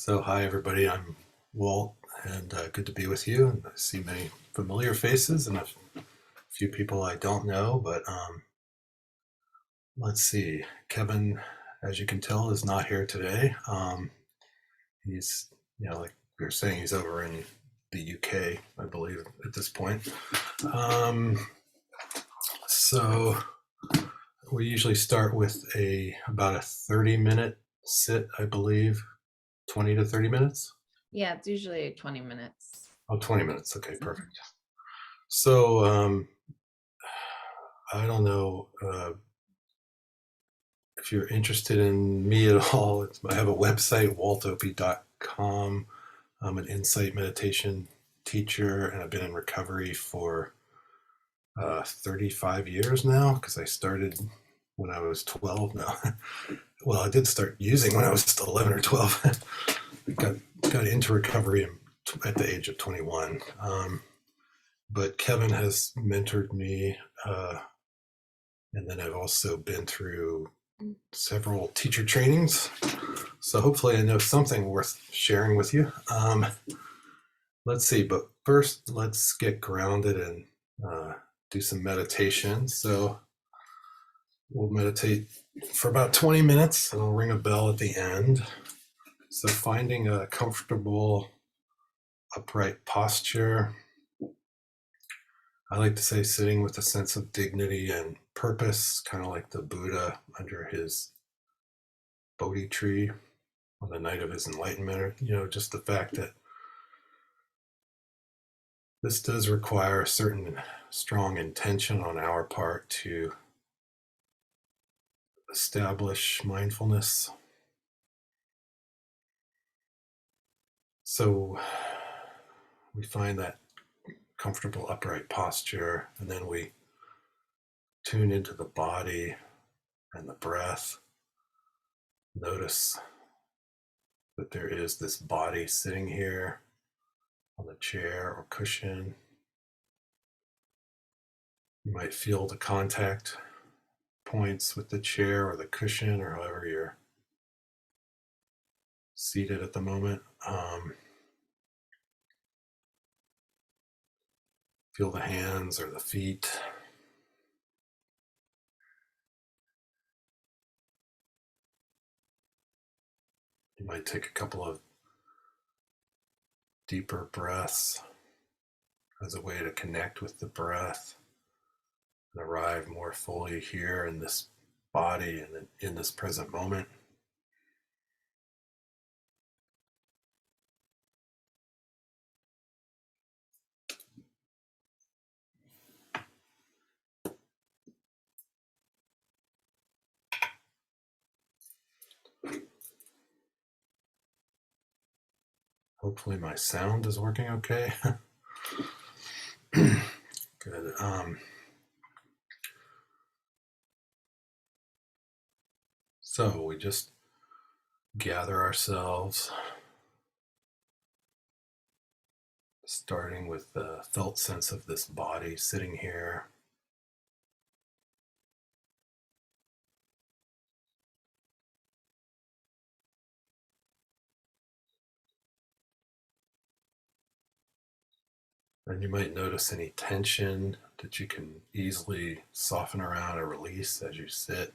So, hi everybody, I'm Walt, and good to be with you. And I see many familiar faces and a few people I don't know, but let's see. Kevin, as you can tell, is not here today. He's, like we were saying, he's over in the UK, I believe, at this point. Um, so, we usually start with about a 30-minute sit, I believe, 20 to 30 minutes. Yeah, it's usually 20 minutes. Oh, 20 minutes. Okay, Mhm. perfect. So, I don't know if you're interested in me at all. I have a website, waltopie.com. I'm an insight meditation teacher, and I've been in recovery for 35 years now because I started when I was 12 now. Well, I did start using when I was 11 or 12. I got into recovery at the age of 21. But Kevin has mentored me, and then I've also been through several teacher trainings. So hopefully I know something worth sharing with you. Let's see, but first let's get grounded and do some meditation. So we'll meditate for about 20 minutes and I'll ring a bell at the end. So finding a comfortable upright posture. I like to say sitting with a sense of dignity and purpose, kind of like the Buddha under his Bodhi tree on the night of his enlightenment. Just the fact that this does require a certain strong intention on our part to establish mindfulness. So we find that comfortable upright posture, and then we tune into the body and the breath. Notice that there is this body sitting here on the chair or cushion. You might feel the contact points with the chair or the cushion or however you're seated at the moment. Feel the hands or the feet. You might take a couple of deeper breaths as a way to connect with the breath and arrive more fully here in this body and in this present moment. Hopefully my sound is working okay. Good. So we just gather ourselves, starting with the felt sense of this body sitting here. And you might notice any tension that you can easily soften around or release as you sit.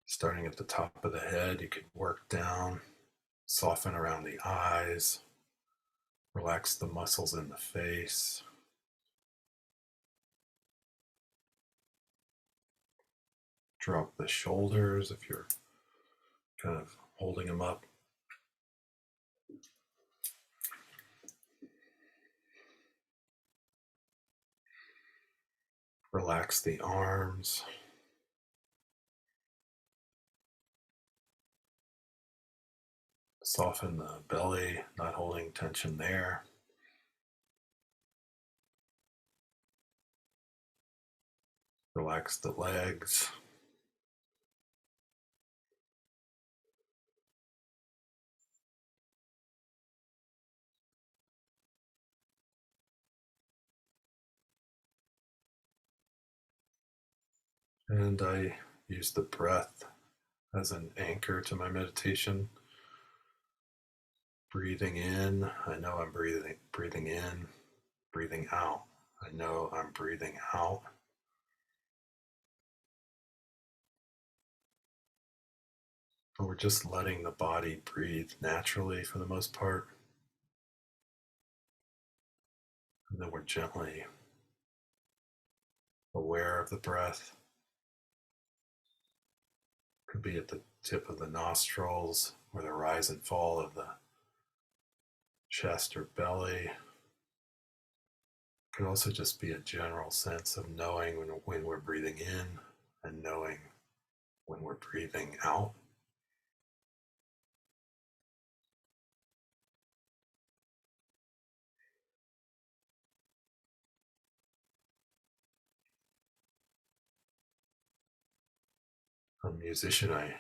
Starting at the top of the head, you could work down, soften around the eyes, relax the muscles in the face. Drop the shoulders if you're kind of holding them up. Relax the arms. Soften the belly, not holding tension there. Relax the legs. And I use the breath as an anchor to my meditation. Breathing in, I know I'm breathing in. Breathing out, I know I'm breathing out. But we're just letting the body breathe naturally for the most part. And then we're gently aware of the breath. Could be at the tip of the nostrils or the rise and fall of the chest or belly. Could also just be a general sense of knowing when we're breathing in and knowing when we're breathing out. A musician I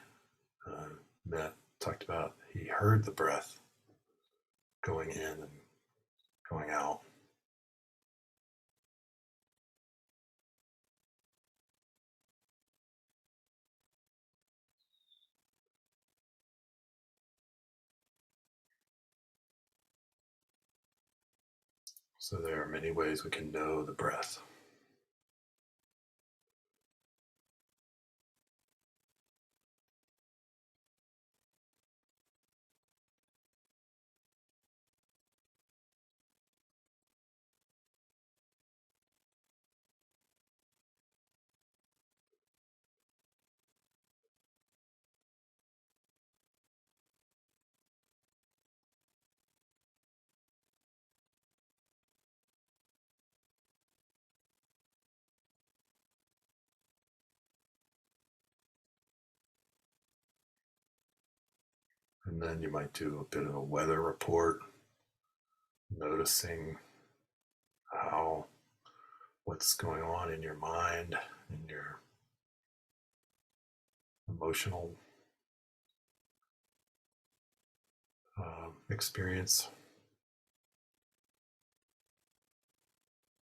met talked about he heard the breath going in and going out. So there are many ways we can know the breath. And then you might do a bit of a weather report, noticing how what's going on in your mind, in your emotional experience,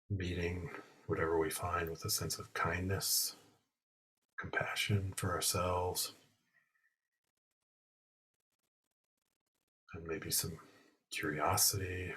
meeting whatever we find with a sense of kindness, compassion for ourselves, and maybe some curiosity.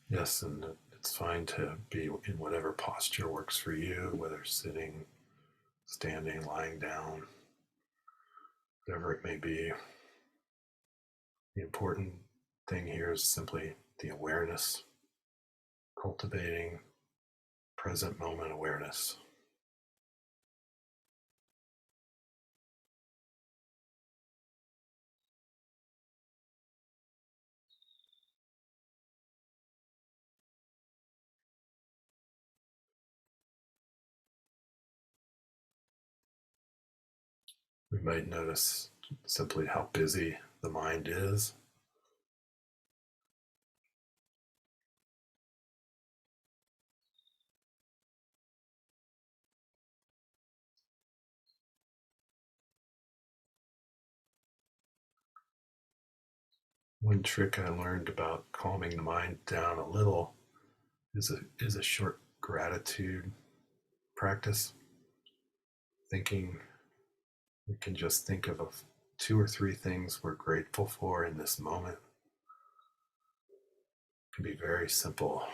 Yes, and it's fine to be in whatever posture works for you, whether sitting, standing, lying down, whatever it may be. The important thing here is simply the awareness, cultivating present moment awareness. We might notice simply how busy the mind is. One trick I learned about calming the mind down a little is a short gratitude practice. Thinking, we can just think of two or three things we're grateful for in this moment. It can be very simple.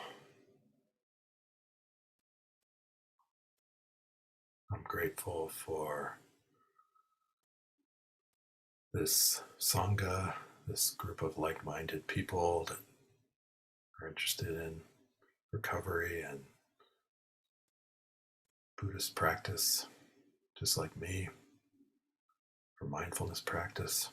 I'm grateful for this Sangha, this group of like minded people that are interested in recovery and Buddhist practice, just like me, for mindfulness practice.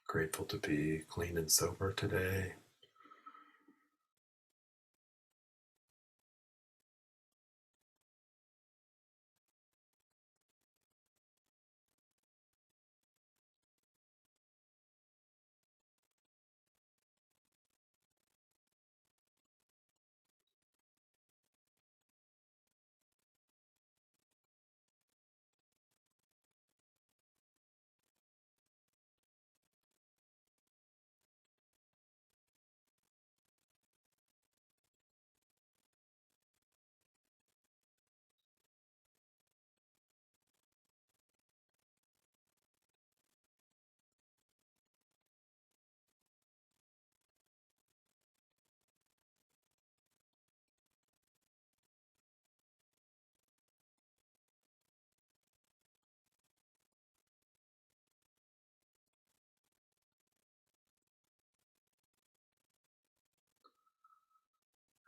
grateful to be clean and sober today.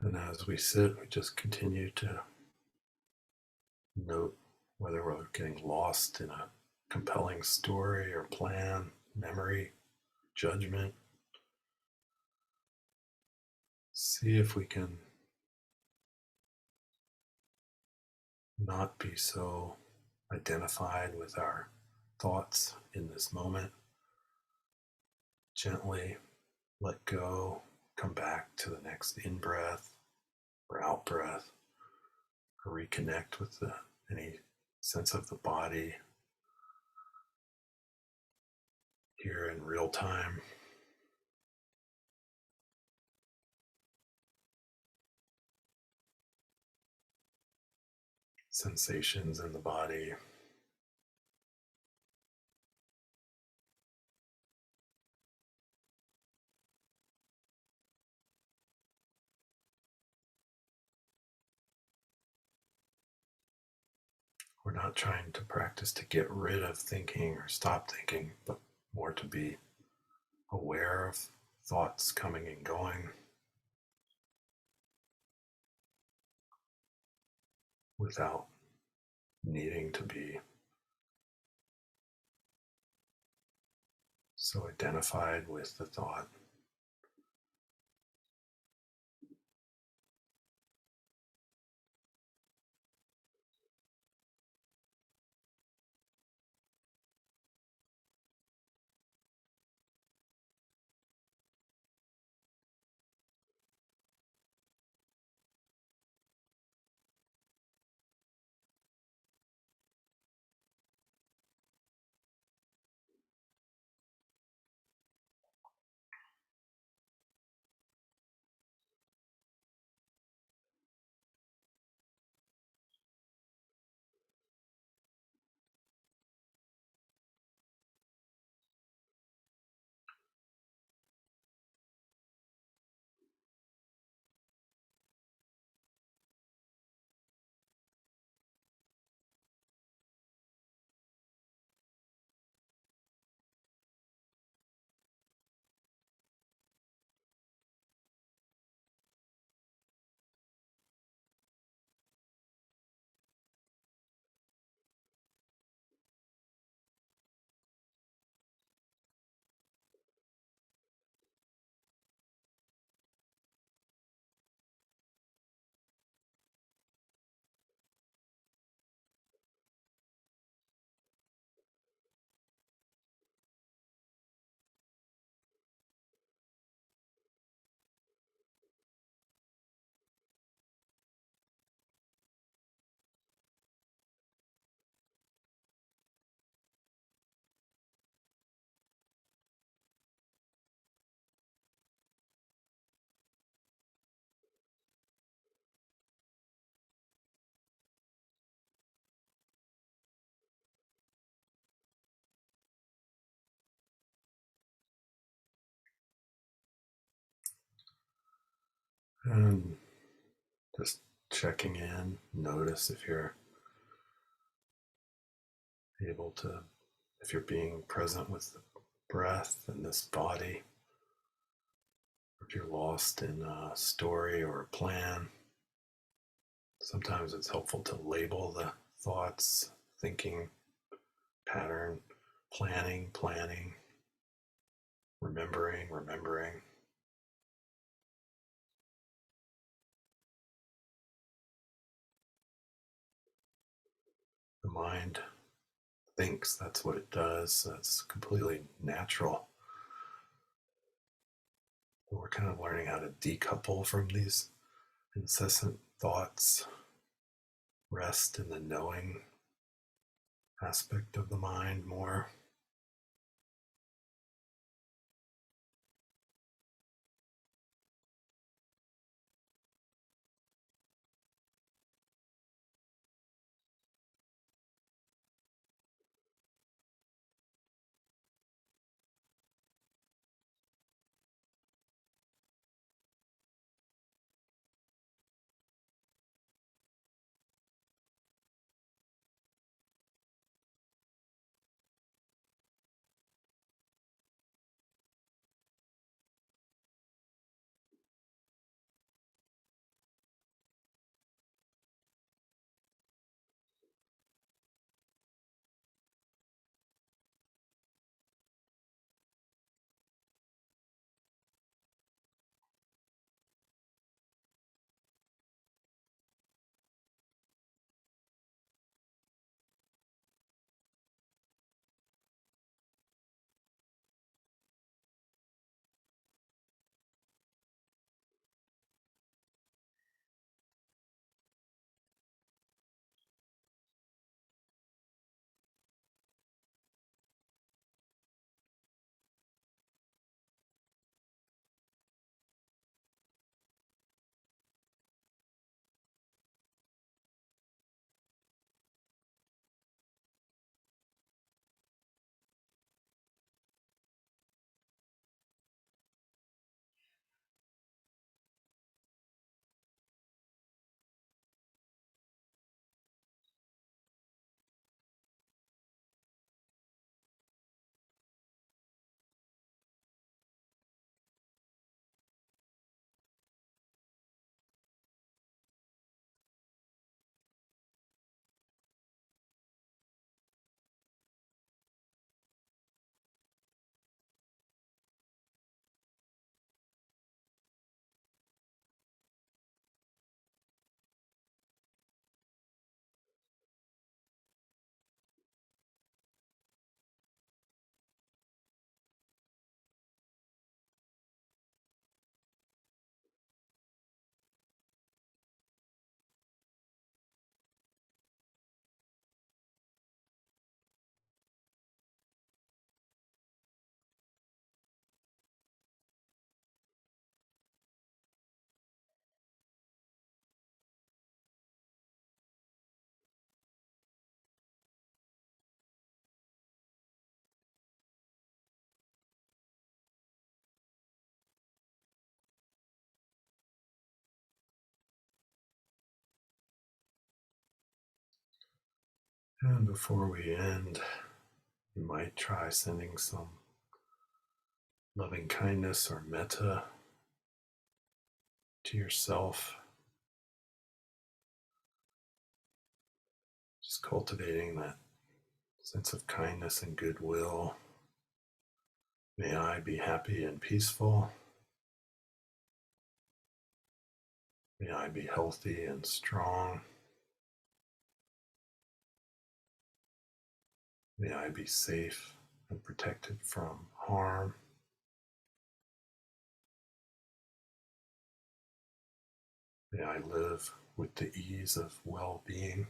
And as we sit, we just continue to note whether we're getting lost in a compelling story or plan, memory, judgment. See if we can not be so identified with our thoughts in this moment. Gently let go, come back to the next in breath or out breath, or reconnect with any sense of the body here in real time. Sensations in the body. We're not trying to practice to get rid of thinking or stop thinking, but more to be aware of thoughts coming and going without needing to be so identified with the thought. And just checking in, notice if you're able to, if you're being present with the breath and this body, or if you're lost in a story or a plan. Sometimes it's helpful to label the thoughts, thinking pattern, planning. remembering. The mind thinks, that's what it does. That's completely natural. We're kind of learning how to decouple from these incessant thoughts, rest in the knowing aspect of the mind more. And before we end, you might try sending some loving kindness or metta to yourself, just cultivating that sense of kindness and goodwill. May I be happy and peaceful. May I be healthy and strong. May I be safe and protected from harm. May I live with the ease of well-being.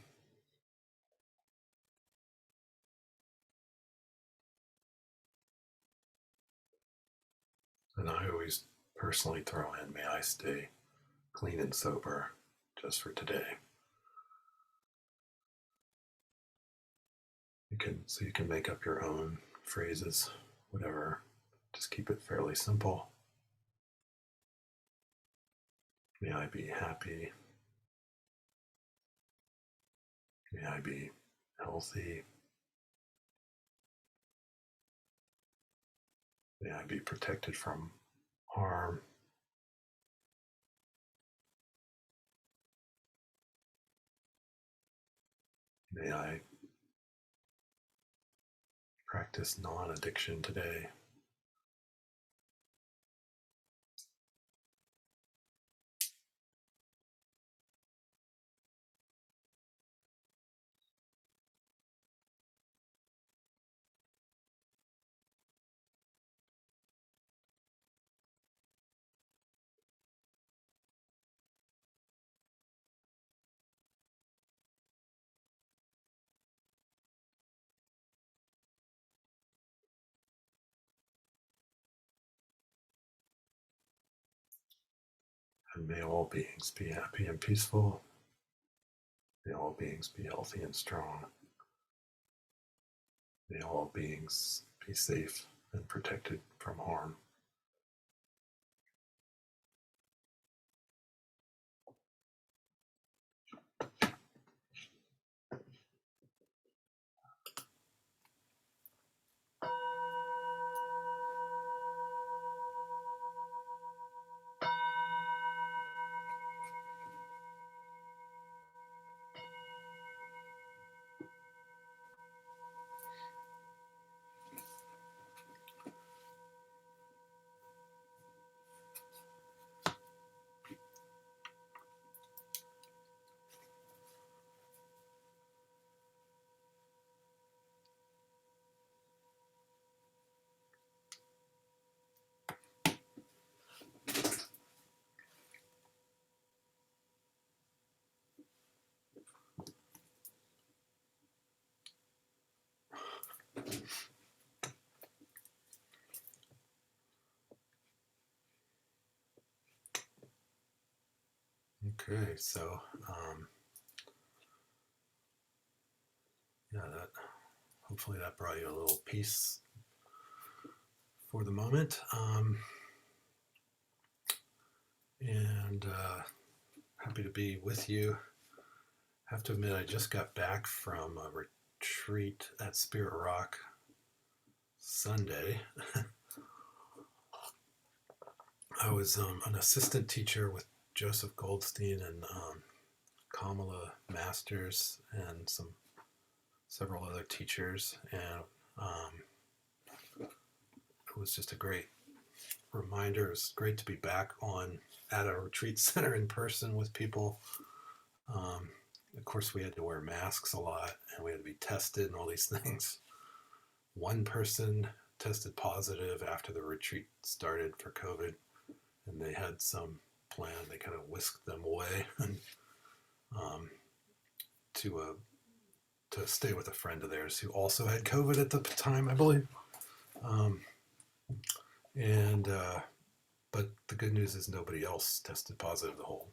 And I always personally throw in, may I stay clean and sober just for today. You can make up your own phrases, whatever. Just keep it fairly simple. May I be happy. May I be healthy. May I be protected from harm. May I practice non-addiction today. And may all beings be happy and peaceful. May all beings be healthy and strong. May all beings be safe and protected from harm. Okay, so yeah, that hopefully that brought you a little peace for the moment. And happy to be with you. Have to admit, I just got back from a retreat at Spirit Rock Sunday. I was an assistant teacher with Joseph Goldstein and Kamala Masters and several other teachers, and it was just a great reminder. It was great to be back at a retreat center in person with people. Of course, we had to wear masks a lot, and we had to be tested and all these things. One person tested positive after the retreat started for COVID, and they had some plan. They kind of whisked them away and to stay with a friend of theirs who also had COVID at the time, I believe. But the good news is nobody else tested positive the whole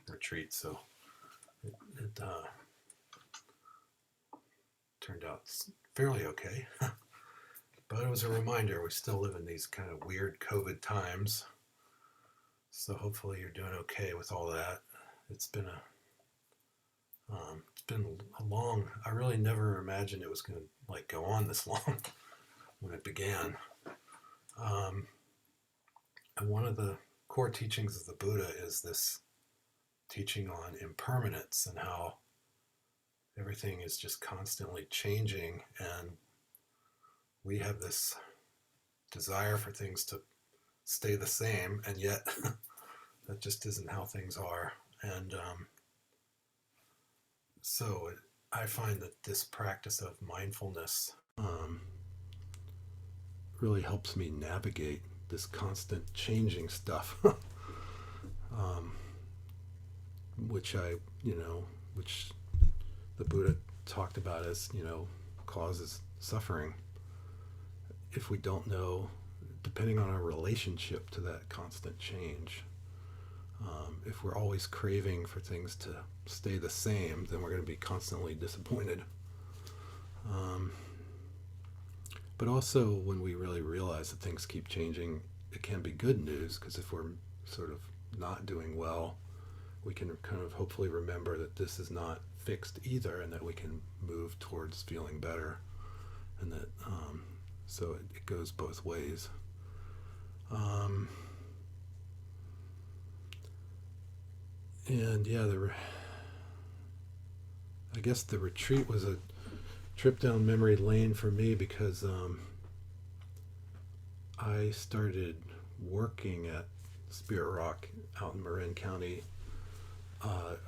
retreat, so it turned out fairly okay. But it was a reminder we still live in these kind of weird COVID times. So hopefully you're doing okay with all that. It's been a long. I really never imagined it was going to go on this long when it began. And one of the core teachings of the Buddha is this teaching on impermanence and how everything is just constantly changing, and we have this desire for things to stay the same, and yet that just isn't how things are. And so I find that this practice of mindfulness really helps me navigate this constant changing stuff, which which the Buddha talked about as, causes suffering. If we don't know, depending on our relationship to that constant change, if we're always craving for things to stay the same, then we're going to be constantly disappointed. But also, when we really realize that things keep changing, it can be good news, because if we're sort of not doing well, we can kind of hopefully remember that this is not fixed either, and that we can move towards feeling better, and that so it goes both ways. And yeah, I guess the retreat was a trip down memory lane for me, because I started working at Spirit Rock out in Marin County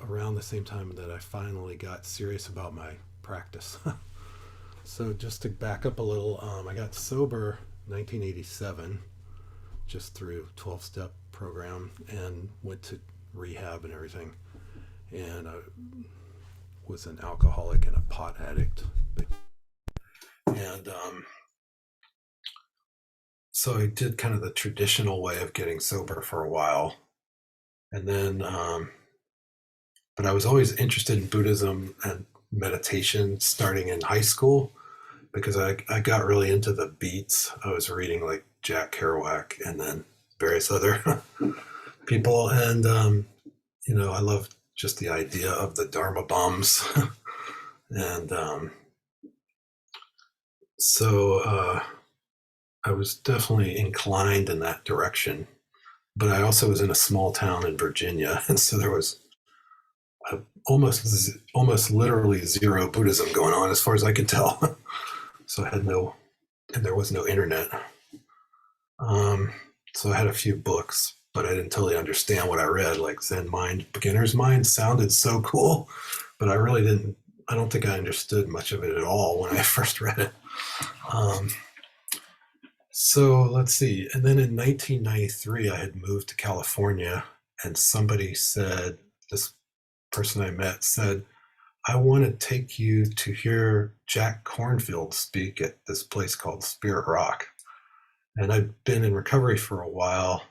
around the same time that I finally got serious about my practice. So just to back up a little, I got sober 1987, just through 12-step program, and went to rehab and everything. And I was an alcoholic and a pot addict. And so I did kind of the traditional way of getting sober for a while. And then, but I was always interested in Buddhism and meditation starting in high school because I got really into the beats. I was reading like Jack Kerouac and then various other people. And, I loved just the idea of the Dharma bombs. And so I was definitely inclined in that direction. But I also was in a small town in Virginia. And so there was almost literally zero Buddhism going on as far as I could tell. So I had and there was no internet. Um, so I had a few books, but I didn't totally understand what I read. Like Zen Mind, Beginner's Mind sounded so cool, but I really didn't. I don't think I understood much of it at all when I first read it. Um, so let's see. And then in 1993, I had moved to California, and somebody said, this person I met said, I want to take you to hear Jack Cornfield speak at this place called Spirit Rock. And I'd been in recovery for a while,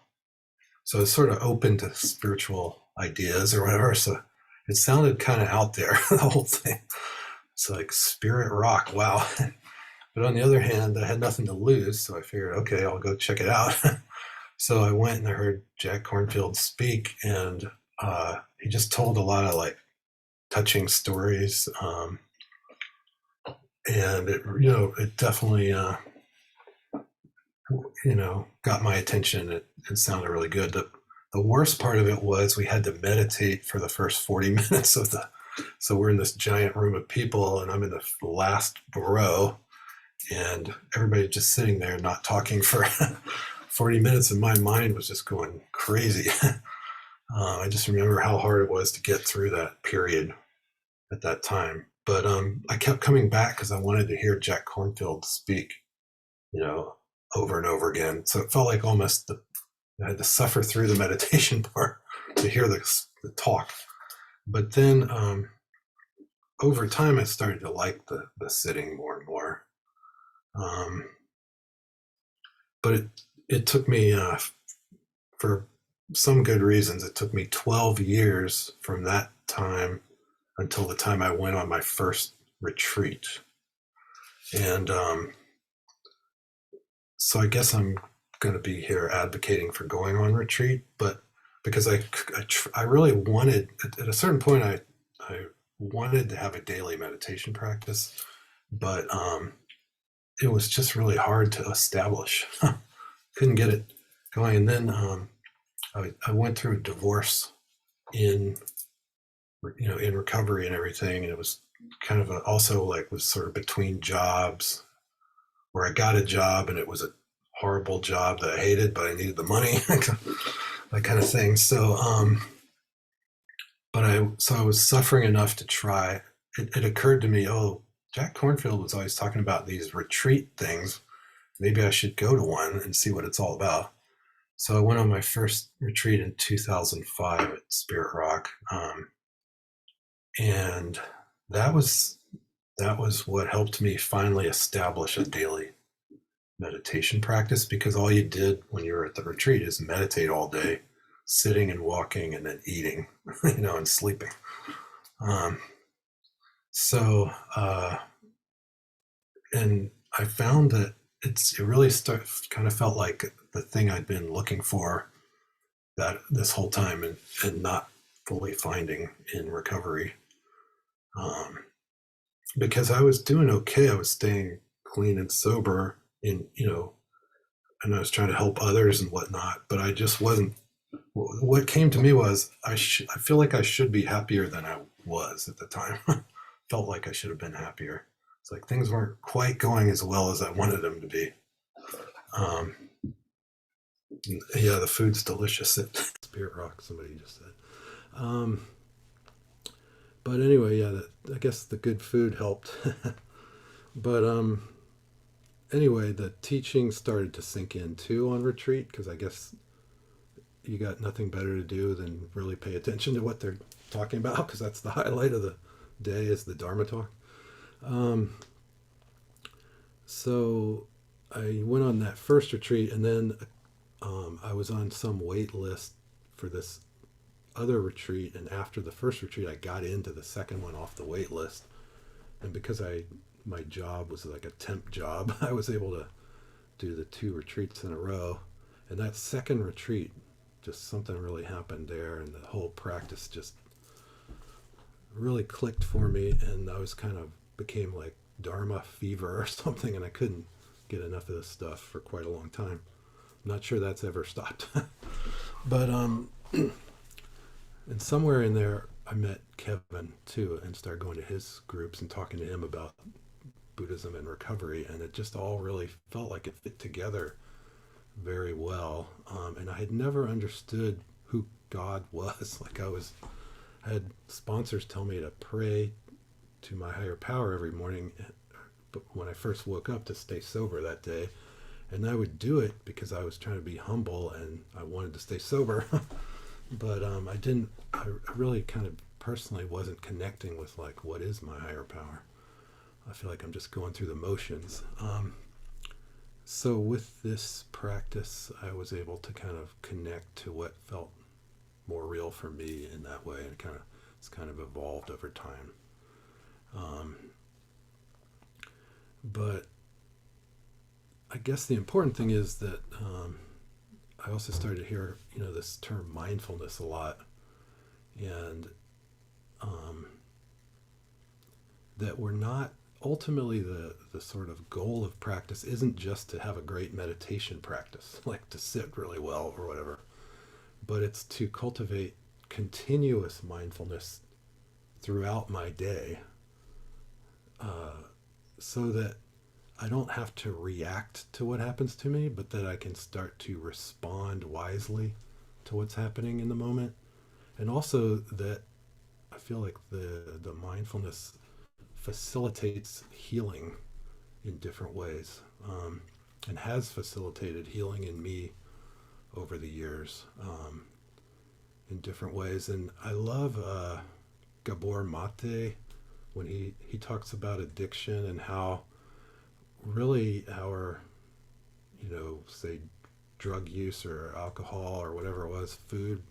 so I was sort of open to spiritual ideas or whatever. So it sounded kind of out there, the whole thing. It's like Spirit Rock, wow. But on the other hand, I had nothing to lose, so I figured, okay, I'll go check it out. So I went and I heard Jack Cornfield speak, and he just told a lot of like touching stories, and it definitely got my attention. It sounded really good. The worst part of it was we had to meditate for the first 40 minutes of the. So we're in this giant room of people, and I'm in the last row, and everybody just sitting there not talking for 40 minutes, and my mind was just going crazy. I just remember how hard it was to get through that period at that time. But I kept coming back because I wanted to hear Jack Cornfield speak, you know, over and over again. So it felt like almost I had to suffer through the meditation part to hear the talk. But then over time, I started to like the sitting more and more. Um, but it took me, for some good reasons, it took me 12 years from that time until the time I went on my first retreat. And so I guess I'm going to be here advocating for going on retreat, but because I really wanted, at a certain point, I wanted to have a daily meditation practice, but it was just really hard to establish. Couldn't get it going. And then I went through a divorce in in recovery and everything, and it was kind of also like was sort of between jobs where I got a job and it was a horrible job that I hated, but I needed the money, that kind of thing. So, so I was suffering enough to try. It occurred to me, oh, Jack Cornfield was always talking about these retreat things. Maybe I should go to one and see what it's all about. So I went on my first retreat in 2005 at Spirit Rock, and that was what helped me finally establish a daily meditation practice, because all you did when you were at the retreat is meditate all day, sitting and walking and then eating, and sleeping. Um, so, and I found that it really kind of felt like the thing I'd been looking for that this whole time and not fully finding in recovery. Um, because I was doing okay. I was staying clean and sober and I was trying to help others and whatnot, but I just wasn't. What came to me was I feel like I should be happier than I was at the time. Felt like I should have been happier. It's like things weren't quite going as well as I wanted them to be. Um, yeah, the food's delicious at Spirit Rock, somebody just said. Um, but anyway, yeah, I guess the good food helped. But anyway, the teaching started to sink in too on retreat, because I guess you got nothing better to do than really pay attention to what they're talking about, because that's the highlight of the day is the Dharma talk. Um, so I went on that first retreat, and then I was on some wait list for this other retreat, and after the first retreat, I got into the second one off the wait list. And because my job was like a temp job, I was able to do the two retreats in a row. And that second retreat, just something really happened there, and the whole practice just really clicked for me. And I was kind of became like Dharma fever or something, and I couldn't get enough of this stuff for quite a long time. I'm not sure that's ever stopped. But and somewhere in there, I met Kevin too, and started going to his groups and talking to him about Buddhism and recovery, and it just all really felt like it fit together very well. And I had never understood who God was. I had sponsors tell me to pray to my higher power every morning, but when I first woke up to stay sober that day, and I would do it because I was trying to be humble and I wanted to stay sober. But I didn't. I really kind of personally wasn't connecting with like what is my higher power. I feel like I'm just going through the motions. So with this practice, I was able to kind of connect to what felt more real for me in that way, and it's kind of evolved over time. Um, but I guess the important thing is that I also started to hear, this term mindfulness a lot, and um, that we're not ultimately the sort of goal of practice isn't just to have a great meditation practice, like to sit really well or whatever, but it's to cultivate continuous mindfulness throughout my day, so that I don't have to react to what happens to me, but that I can start to respond wisely to what's happening in the moment. And also that I feel like the mindfulness facilitates healing in different ways, and has facilitated healing in me over the years, in different ways. And I love Gabor Mate when he talks about addiction and how really our, say drug use or alcohol or whatever it was, food,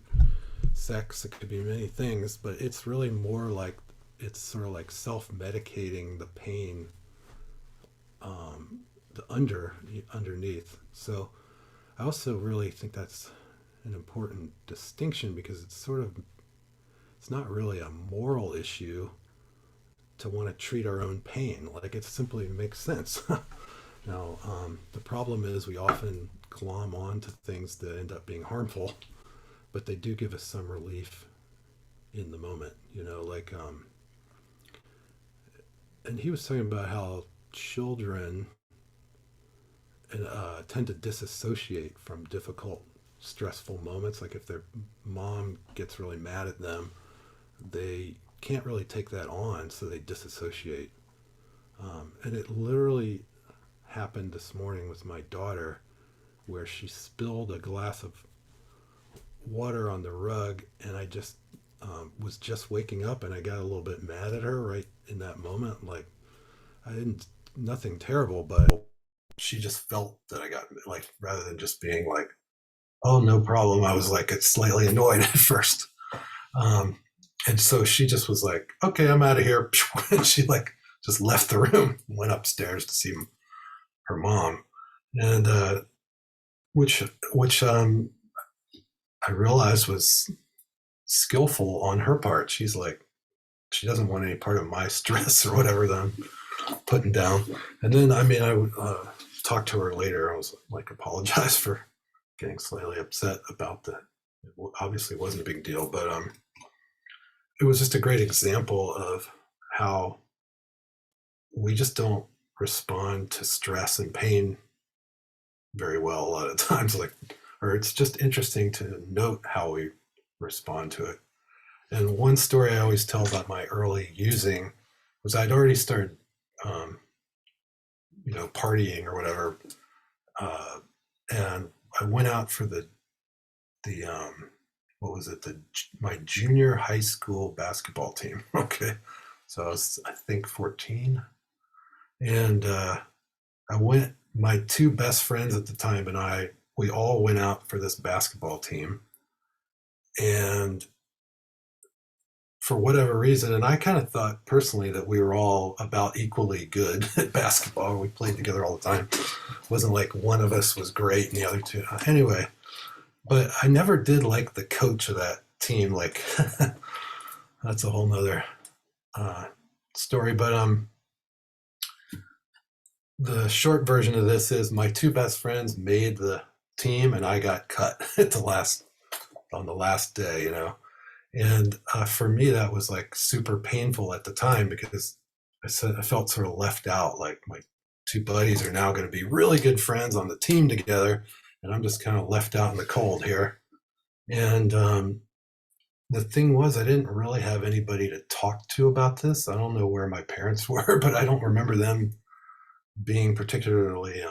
sex, it could be many things, but it's really more like it's sort of like self-medicating the pain, the underneath. So I also really think that's an important distinction, because it's not really a moral issue to want to treat our own pain. Like, it simply makes sense. Now, the problem is we often glom on to things that end up being harmful, but they do give us some relief in the moment, and he was talking about how children tend to disassociate from difficult, stressful moments. Like if their mom gets really mad at them, they can't really take that on, so they disassociate. And it literally happened this morning with my daughter, where she spilled a glass of water on the rug, and I just was just waking up, and I got a little bit mad at her right in that moment. Like, I didn't, nothing terrible, but she just felt that I got, like, rather than just being like, oh, no problem, I was like slightly annoyed at first. Um, and so she just was like, okay, I'm out of here. And she like just left the room and went upstairs to see her mom. And which I realized was skillful on her part. She's like, she doesn't want any part of my stress or whatever that I'm putting down. And then, I mean, I would talk to her later. I was like, apologize for getting slightly upset about the, it obviously wasn't a big deal, but it was just a great example of how we just don't respond to stress and pain very well a lot of times. Like, or it's just interesting to note how we respond to it. And one story I always tell about my early using was I'd already started, partying or whatever, and I went out for the what was it, my junior high school basketball team. Okay, so I was, I think, 14, and I went. My two best friends at the time and we all went out for this basketball team, and for whatever reason, and I kind of thought personally that we were all about equally good at basketball. We played together all the time. It wasn't like one of us was great and the other two. Anyway, but I never did like the coach of that team. Like that's a whole nother story. But the short version of this is my two best friends made the team, and I got cut on the last day. And for me, that was like super painful at the time because I felt sort of left out. Like my two buddies are now going to be really good friends on the team together, and I'm just kind of left out in the cold here. And the thing was, I didn't really have anybody to talk to about this. I don't know where my parents were, but I don't remember them being particularly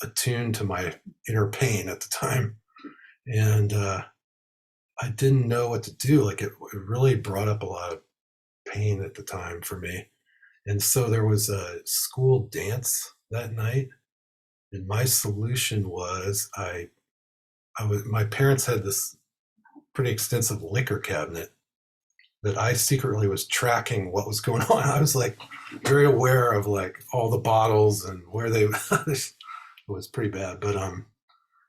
attuned to my inner pain at the time. And I didn't know what to do. Like it really brought up a lot of pain at the time for me. And so there was a school dance that night. And my solution was my parents had this pretty extensive liquor cabinet that I secretly was tracking what was going on. I was like very aware of like all the bottles and where they it was pretty bad. But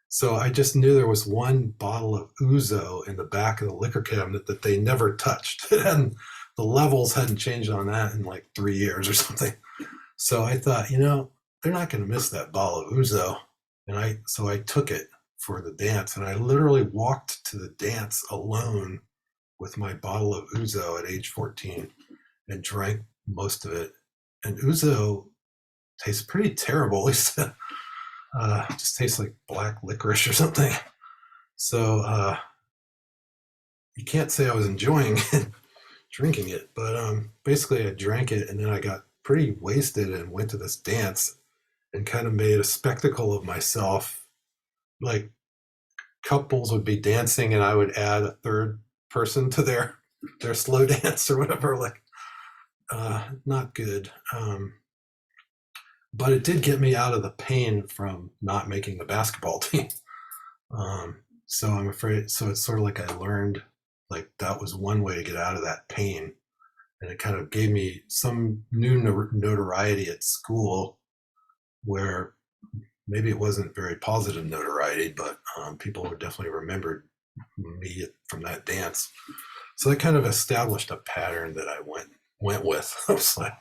so I just knew there was one bottle of ouzo in the back of the liquor cabinet that they never touched. And the levels hadn't changed on that in like 3 years or something. So I thought, they're not going to miss that bottle of ouzo. And so I took it for the dance, and I literally walked to the dance alone with my bottle of ouzo at age 14 and drank most of it. And ouzo tastes pretty terrible. It just tastes like black licorice or something. So you can't say I was enjoying drinking it, but basically I drank it, and then I got pretty wasted and went to this dance and kind of made a spectacle of myself. Like couples would be dancing and I would add a third person to their slow dance or whatever. Like not good. But it did get me out of the pain from not making the basketball team. So I'm afraid, so it's sort of like I learned like that was one way to get out of that pain. And it kind of gave me some new notoriety at school where maybe it wasn't very positive notoriety, but people were definitely remembered me from that dance. So that kind of established a pattern that I went with. I was like,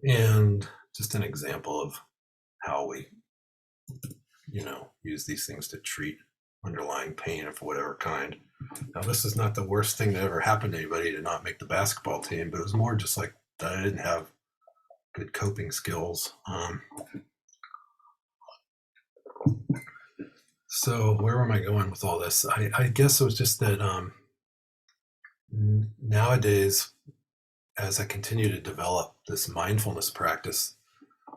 and just an example of how we, use these things to treat underlying pain of whatever kind. Now, this is not the worst thing that ever happened to anybody to not make the basketball team, but it was more just like that I didn't have good coping skills. So where am I going with all this? I guess it was just that nowadays, as I continue to develop this mindfulness practice,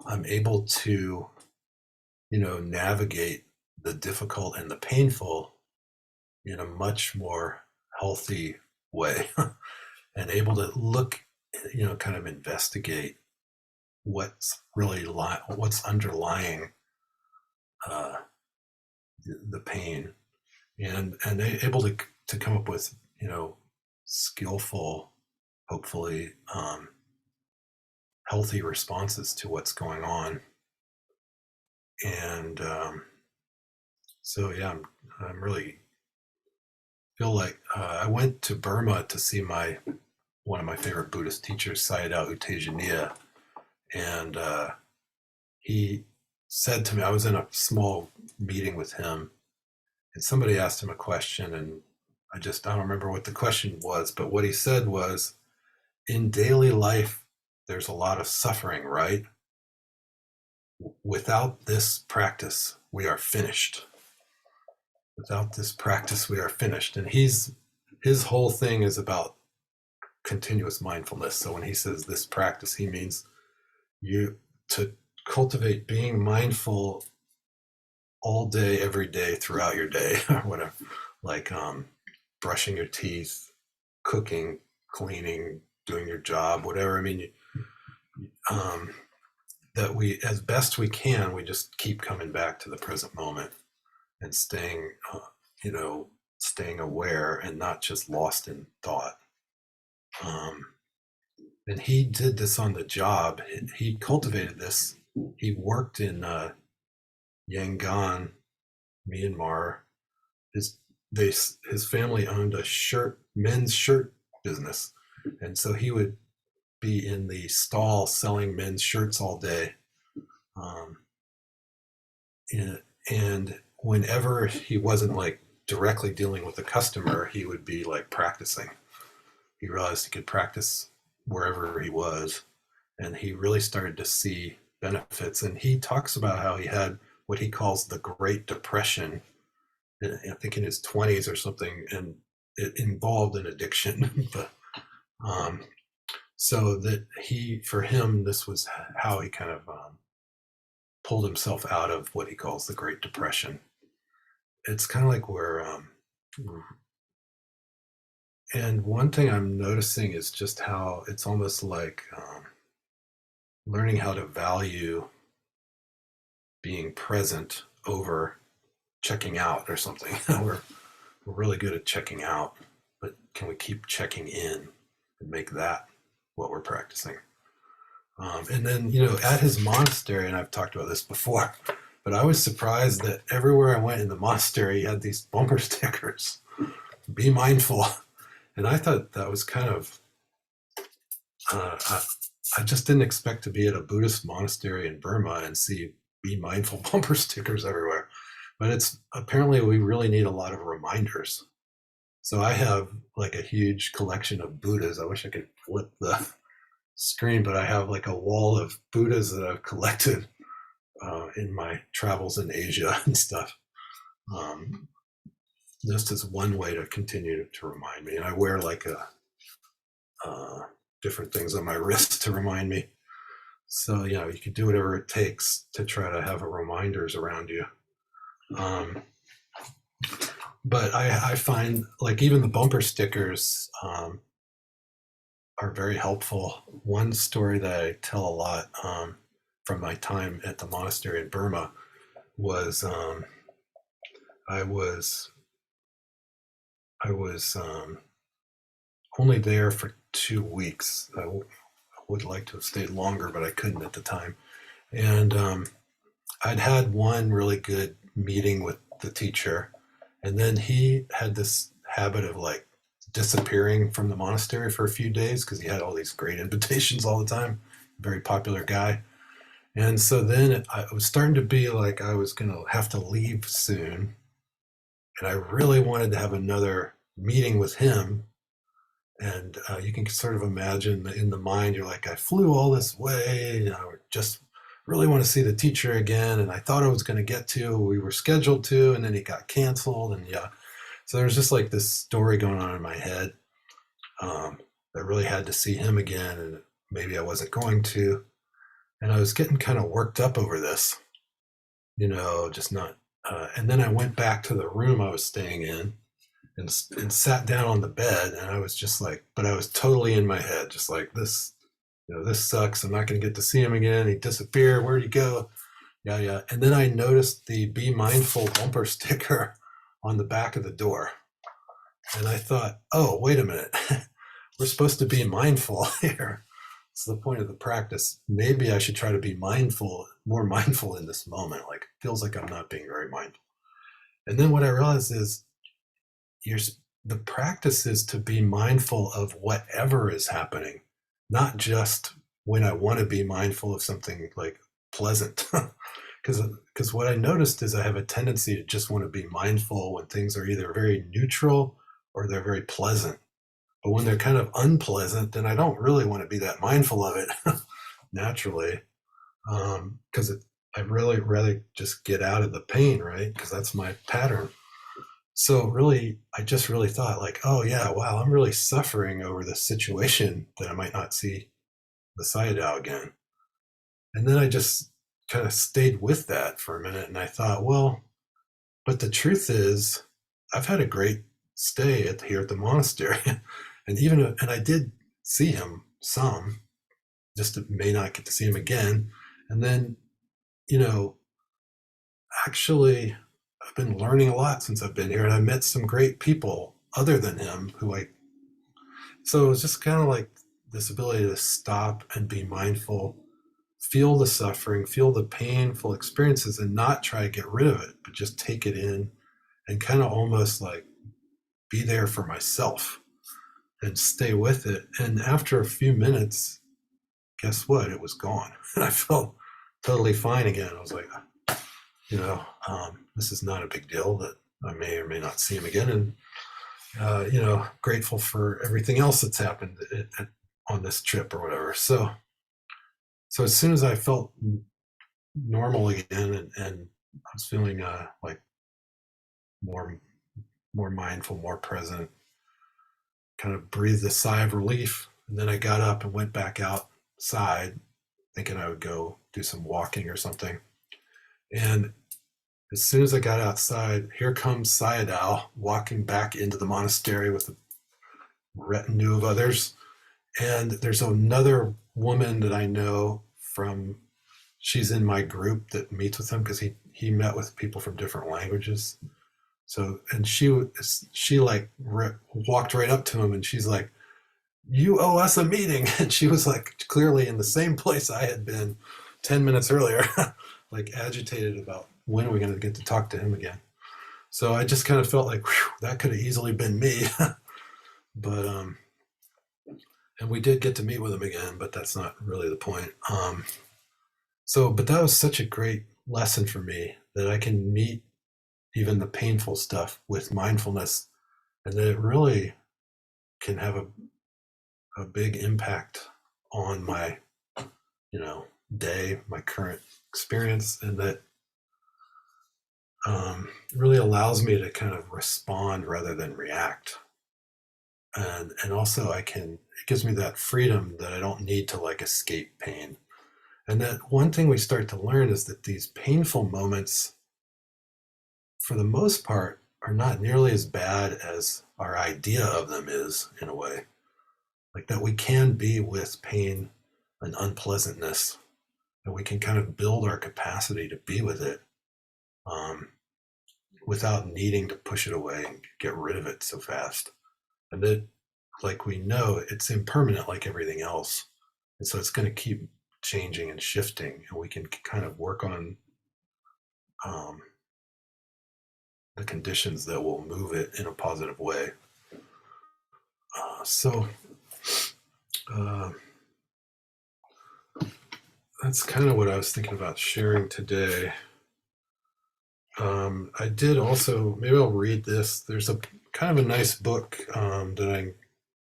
I'm able to, navigate the difficult and the painful in a much more healthy way and able to look, kind of investigate what's underlying the pain, and able to come up with skillful, hopefully healthy responses to what's going on. And so yeah, I'm really feel like I went to Burma to see one of my favorite Buddhist teachers, Sayadaw U Tejaniya, and he said to me, I was in a small meeting with him, and somebody asked him a question, and I don't remember what the question was, but what he said was, in daily life, there's a lot of suffering, right? Without this practice, we are finished. Without this practice, we are finished. And his whole thing is about continuous mindfulness. So when he says this practice, he means you to cultivate being mindful all day, every day, throughout your day, or whatever, like brushing your teeth, cooking, cleaning, doing your job, whatever. I mean, that we, as best we can, we just keep coming back to the present moment and staying staying aware and not just lost in thought. And he did this on the job. He cultivated this. He worked in Yangon, Myanmar. His his family owned a men's shirt business, and so he would be in the stall selling men's shirts all day. Um, and whenever he wasn't like directly dealing with the customer, he would be like practicing. He realized he could practice wherever he was, and he really started to see benefits. And he talks about how he had what he calls the Great Depression, I think in his 20s or something, and it involved an addiction. But so that for him, this was how he kind of pulled himself out of what he calls the Great Depression. It's kind of like and one thing I'm noticing is just how it's almost like learning how to value being present over checking out or something. we're really good at checking out, but can we keep checking in and make that what we're practicing? And then, at his monastery, and I've talked about this before, but I was surprised that everywhere I went in the monastery, he had these bumper stickers, be mindful. And I thought that was kind of, I just didn't expect to be at a Buddhist monastery in Burma and see be mindful bumper stickers everywhere. But it's apparently we really need a lot of reminders. So I have like a huge collection of Buddhas. I wish I could flip the screen, but I have like a wall of Buddhas that I've collected in my travels in Asia and stuff. Just as one way to continue to remind me. And I wear like different things on my wrist to remind me. So, you can do whatever it takes to try to have reminders around you. But I find like even the bumper stickers are very helpful. One story that I tell a lot from my time at the monastery in Burma was I was only there for 2 weeks. I would like to have stayed longer, but I couldn't at the time. And I'd had one really good meeting with the teacher, and then he had this habit of like disappearing from the monastery for a few days because he had all these great invitations all the time. Very popular guy. And so then it was starting to be like I was going to have to leave soon. And I really wanted to have another meeting with him. And you can sort of imagine in the mind, you're like, I flew all this way. I just really want to see the teacher again. And I thought I was going to get to, we were scheduled to, and then he got canceled. And yeah, so there's just like this story going on in my head. I really had to see him again, and maybe I wasn't going to. And I was getting kind of worked up over this, just not. And then I went back to the room I was staying in and sat down on the bed, and I was just like, but I was totally in my head, just like this, this sucks. I'm not going to get to see him again. He disappeared. Where'd he go? Yeah, yeah. And then I noticed the Be Mindful bumper sticker on the back of the door. And I thought, oh, wait a minute. We're supposed to be mindful here. It's the point of the practice. Maybe I should try to be more mindful in this moment. Like, it feels like I'm not being very mindful. And then what I realized is the practice is to be mindful of whatever is happening, not just when I want to be mindful of something like pleasant. Because what I noticed is I have a tendency to just want to be mindful when things are either very neutral or they're very pleasant. But when they're kind of unpleasant, then I don't really want to be that mindful of it naturally, because I'd really rather just get out of the pain, right? Because that's my pattern. So really, I just really thought like, oh yeah, wow, I'm really suffering over this situation that I might not see the Sayadaw again. And then I just kind of stayed with that for a minute, and I thought, well, but the truth is, I've had a great stay here at the monastery, and I did see him some, just may not get to see him again. And then, actually, I've been learning a lot since I've been here, and I met some great people other than him so it was just kind of like this ability to stop and be mindful, feel the suffering, feel the painful experiences, and not try to get rid of it, but just take it in and kind of almost like be there for myself and stay with it. And after a few minutes, guess what? It was gone. And I felt totally fine again. I was like, this is not a big deal that I may or may not see him again. And, grateful for everything else that's happened on this trip or whatever. So as soon as I felt normal again and I was feeling like more mindful, more present, kind of breathed a sigh of relief. And then I got up and went back outside thinking I would go do some walking or something. And as soon as I got outside, here comes Sayadaw walking back into the monastery with a retinue of others. And there's another woman that I know she's in my group that meets with him because he met with people from different languages. So, and she like walked right up to him and she's like, "You owe us a meeting." And she was like clearly in the same place I had been 10 minutes earlier, like agitated about when are we going to get to talk to him again. So I just kind of felt like, whew, that could have easily been me. But, and we did get to meet with him again, but that's not really the point. But that was such a great lesson for me that I can meet even the painful stuff with mindfulness, and that it really can have a big impact on my, day, my current experience, and that really allows me to kind of respond rather than react. And also it gives me that freedom that I don't need to like escape pain. And that one thing we start to learn is that these painful moments, for the most part, are not nearly as bad as our idea of them is, in a way. Like that we can be with pain and unpleasantness, and we can kind of build our capacity to be with it without needing to push it away and get rid of it so fast. And that, like we know, it's impermanent like everything else. And so it's going to keep changing and shifting, and we can kind of work on the conditions that will move it in a positive way. That's kind of what I was thinking about sharing today. I did also, maybe I'll read this. There's a kind of a nice book that I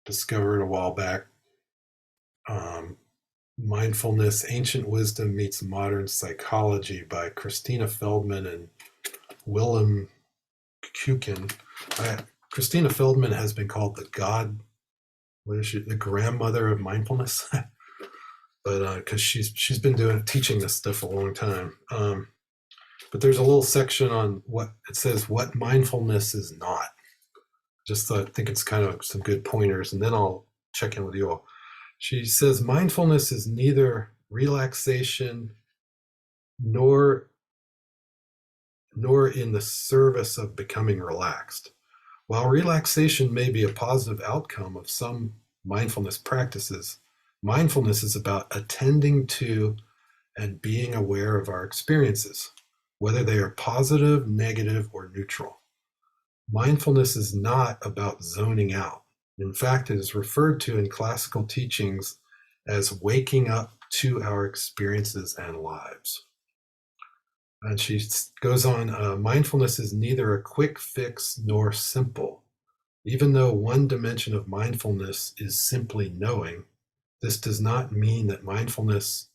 discovered a while back. Mindfulness, Ancient Wisdom Meets Modern Psychology by Christina Feldman and Willem Kukin. Christina Feldman has been called the grandmother of mindfulness, but because she's been teaching this stuff a long time. But there's a little section on what it says, what mindfulness is not. I think it's kind of some good pointers, and then I'll check in with you all. She says, mindfulness is neither relaxation nor in the service of becoming relaxed. While relaxation may be a positive outcome of some mindfulness practices, mindfulness is about attending to and being aware of our experiences, whether they are positive, negative, or neutral. Mindfulness is not about zoning out. In fact, it is referred to in classical teachings as waking up to our experiences and lives. And she goes on, mindfulness is neither a quick fix nor simple. Even though one dimension of mindfulness is simply knowing, this does not mean that mindfulness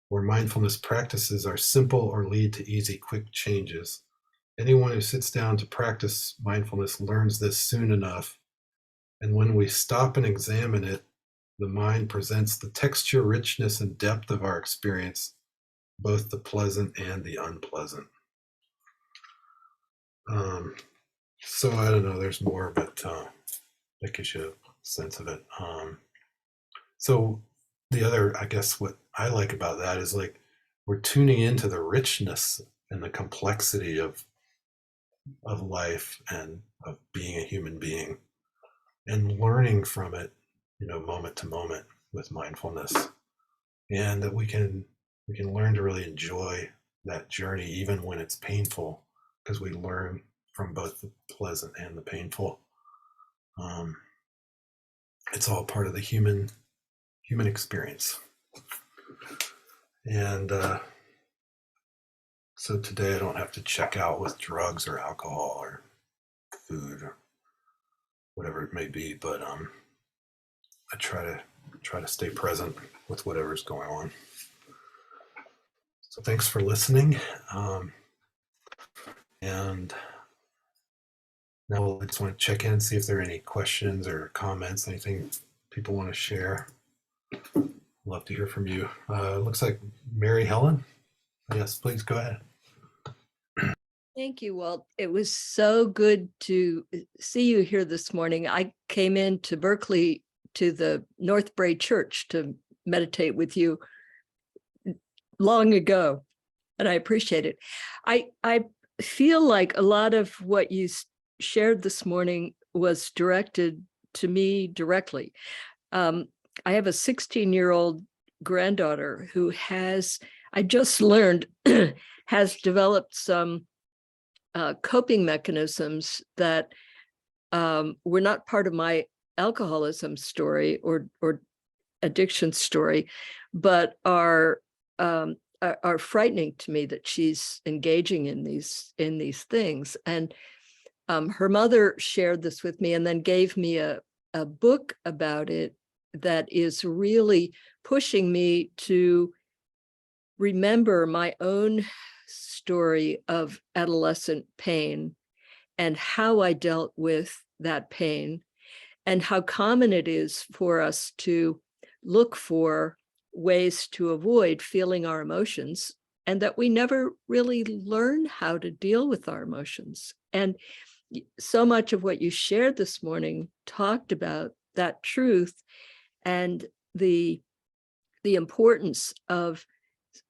or mindfulness practices are simple or lead to easy, quick changes. Anyone who sits down to practice mindfulness learns this soon enough. And when we stop and examine it, the mind presents the texture, richness, and depth of our experience, both the pleasant and the unpleasant. So I don't know, there's more, but that gives you a sense of it. So the other, I guess what I like about that is like we're tuning into the richness and the complexity of of life and of being a human being, and learning from it, moment to moment with mindfulness, and that we can learn to really enjoy that journey even when it's painful, because we learn from both the pleasant and the painful. Um, it's all part of the human experience. And so today I don't have to check out with drugs or alcohol or food or whatever it may be, but I try to stay present with whatever's going on. So thanks for listening. And now I just want to check in and see if there are any questions or comments, anything people want to share. Love to hear from you. Looks like Mary Helen. Yes, please go ahead. Thank you, Walt. It was so good to see you here this morning. I came into Berkeley to the North Bray Church to meditate with you long ago, and I appreciate it. I feel like a lot of what you shared this morning was directed to me directly. I have a 16-year-old granddaughter who I just learned, has developed some coping mechanisms that were not part of my alcoholism story or addiction story, but are frightening to me that she's engaging in these things. And her mother shared this with me and then gave me a book about it that is really pushing me to remember my own story of adolescent pain and how I dealt with that pain, and how common it is for us to look for ways to avoid feeling our emotions, and that we never really learn how to deal with our emotions. And so much of what you shared this morning talked about that truth and the importance of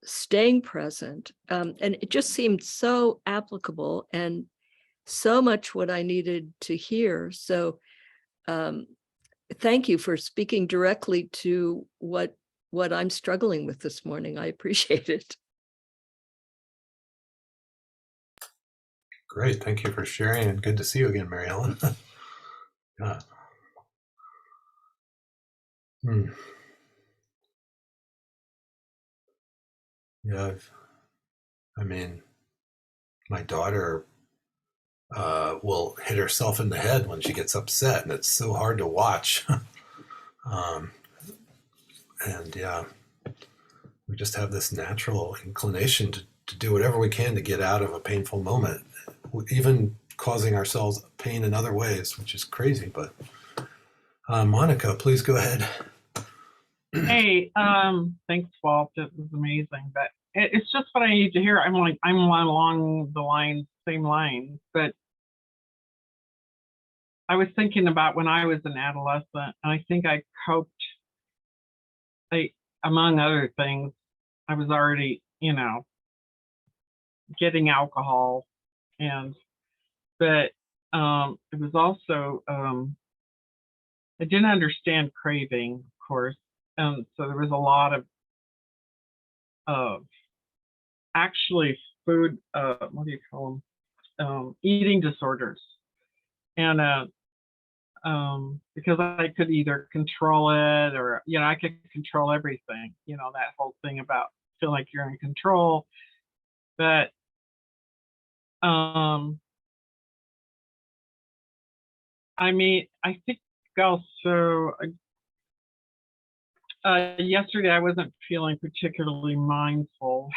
staying present. And it just seemed so applicable and so much what I needed to hear. So thank you for speaking directly to what I'm struggling with this morning. I appreciate it. Great. Thank you for sharing, and good to see you again, Mary Ellen. Yeah. Yeah. I mean, my daughter will hit herself in the head when she gets upset, and it's so hard to watch. And yeah, we just have this natural inclination to do whatever we can to get out of a painful moment, even causing ourselves pain in other ways, which is crazy. But Monica, please go ahead. Hey, thanks, Walt. It was amazing, but it's just what I need to hear. I'm along the same lines, but I was thinking about when I was an adolescent, and I think I coped, among other things, I was already, getting alcohol, but it was also, I didn't understand craving, of course. So there was a lot of actually food, what do you call them? Eating disorders. And because I could either control it or, I could control everything, that whole thing about feel like you're in control. But I mean, I think also, yesterday I wasn't feeling particularly mindful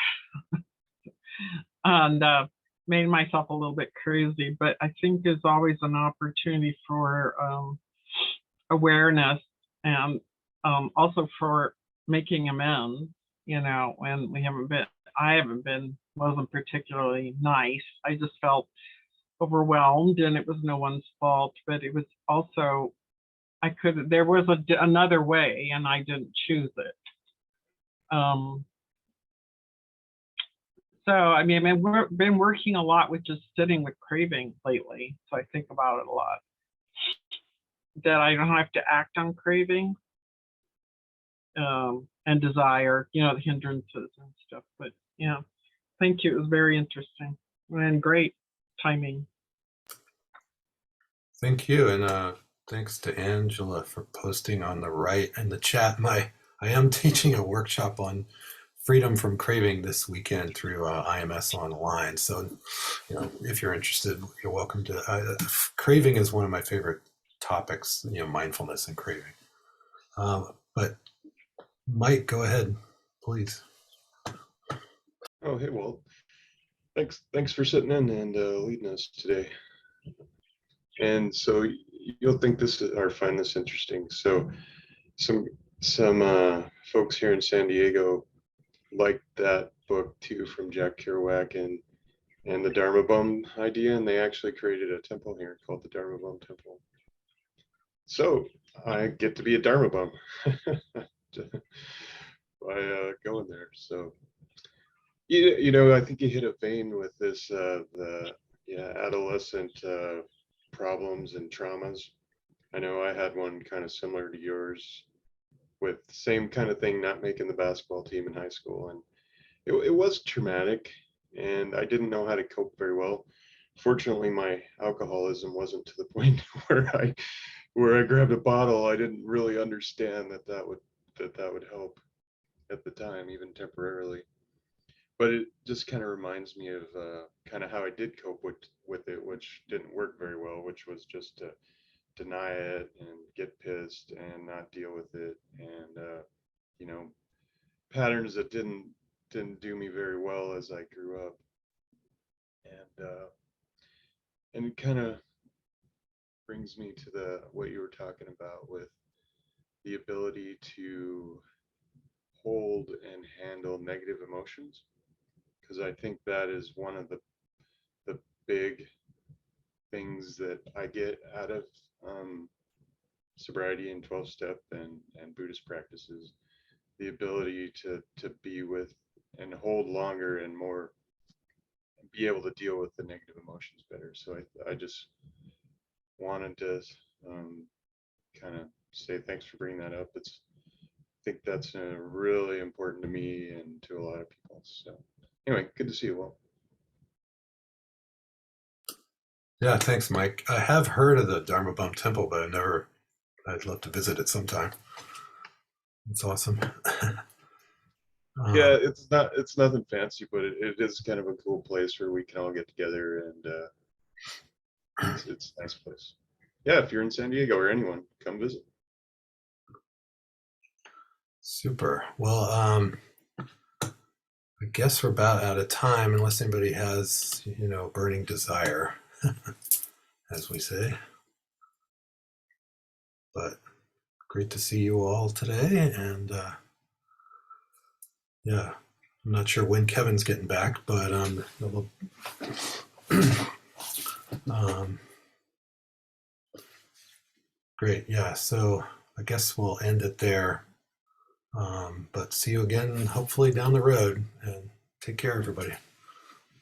and made myself a little bit crazy, but I think there's always an opportunity for awareness and also for making amends, when wasn't particularly nice. I just felt overwhelmed, and it was no one's fault, but it was also, there was another way, and I didn't choose it. So, I mean, we've been working a lot with just sitting with craving lately. So I think about it a lot. That I don't have to act on craving and desire, you know, the hindrances and stuff. But yeah, thank you. It was very interesting and great timing. Thank you, and thanks to Angela for posting on the right in the chat. I am teaching a workshop on freedom from craving this weekend through IMS Online. So, you know, if you're interested, you're welcome to. Craving is one of my favorite topics. You know, mindfulness and craving. But Mike, go ahead, please. Oh, hey, Walt. Thanks for sitting in and leading us today. And so you'll think this or find this interesting. So some folks here in San Diego liked that book too from Jack Kerouac and the Dharma Bum idea, and they actually created a temple here called the Dharma Bum Temple. So I get to be a Dharma Bum by going there. So you know, I think you hit a vein with this the adolescent problems and traumas. I know I had one kind of similar to yours with the same kind of thing, not making the basketball team in high school. And it was traumatic and I didn't know how to cope very well. Fortunately, my alcoholism wasn't to the point where I grabbed a bottle. I didn't really understand that would help at the time, even temporarily. But it just kind of reminds me of kind of how I did cope with it, which didn't work very well, which was just to deny it and get pissed and not deal with it. And, you know, patterns that didn't do me very well as I grew up. And it kind of brings me to what you were talking about with the ability to hold and handle negative emotions. Because I think that is one of the big things that I get out of sobriety and 12-step and Buddhist practices, the ability to be with and hold longer and more, and be able to deal with the negative emotions better. So I just wanted to kind of say thanks for bringing that up. I think that's really important to me and to a lot of people. So anyway, good to see you all. Yeah, thanks, Mike. I have heard of the Dharma Bum Temple, but I'd love to visit it sometime. It's awesome. Yeah, it's nothing fancy, but it is kind of a cool place where we can all get together, and it's a nice place. Yeah, if you're in San Diego or anyone, come visit. Super. Well, I guess we're about out of time, unless anybody has, you know, burning desire, as we say. But great to see you all today, and yeah, I'm not sure when Kevin's getting back, but great. Yeah, so I guess we'll end it there. But see you again, hopefully down the road, and take care, everybody.